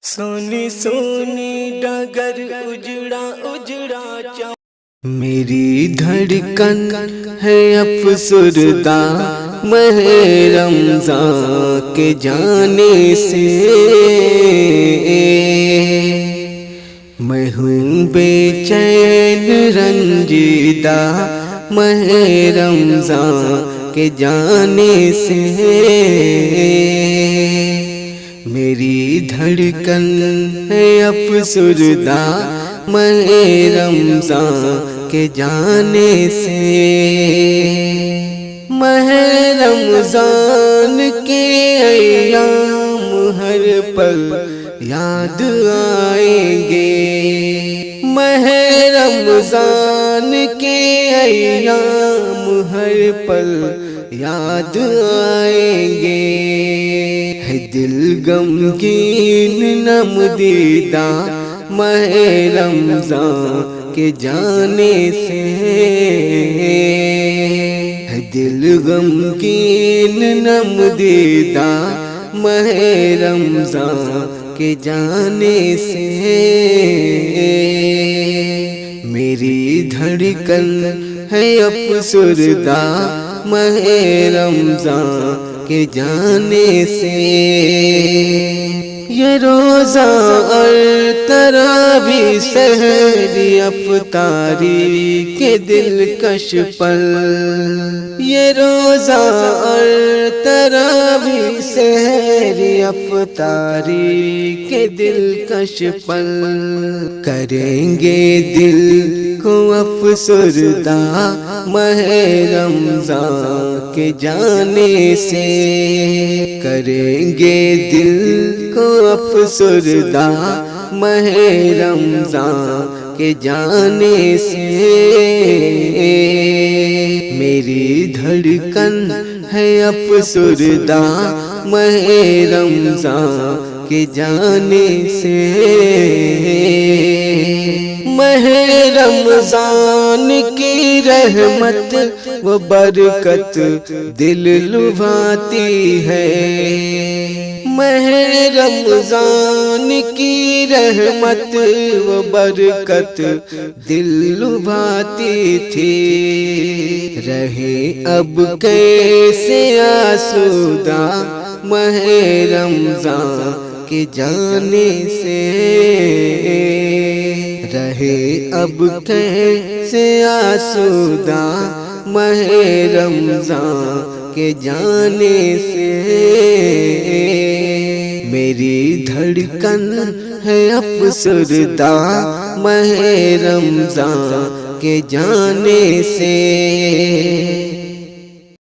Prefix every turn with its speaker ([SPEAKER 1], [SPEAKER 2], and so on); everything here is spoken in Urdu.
[SPEAKER 1] سونی سونی ڈگر اجڑا اجڑا چاں میری دھڑکن ہے افسردہ ماہ رمضان کے جانے سے، میں ہوں بے چین رنجیدہ ماہ رمضان کے جانے سے، میری دھڑکن ہے افسردہ ماہ رمضان کے جانے سے، ماہ رمضان کے ایام ہر پل یاد آئیں گے، ماہ رمضان کے ایام ہر پل یاد آئیں گے، ہے دل غمگین نم دیدہ ماہ رمضان کے جانے سے، ہے دل غمگین نم دیدہ ماہ رمضان کے جانے سے، میری دھڑکن ہے افسردہ ماہ رمضان کے جانے سے، یہ روزہ اور تراویح سحری افطاری کے دلکش پل، یہ روزہ اور تراویح سحری افطاری کے دلکش پل، کریں گے دل کو افسردہ ماہ رمضان کے جانے سے، کریں گے دل کو افسردہ ماہ رمضان کے جانے سے، میری دھڑکن ہے افسردہ ماہ رمضان کے جانے سے، ماہ رمضان کی رحمت و برکت دل لبھاتی ہے، ماہ رمضان کی رحمت و برکت دل لبھاتی تھی، رہے اب کیسے آسودہ ماہ رمضان کے جانے سے، رہے اب کیسے آسودہ ماہ رمضان کے جانے سے، میری دھڑکن ہے افسردہ ماہ رمضان کے جانے سے۔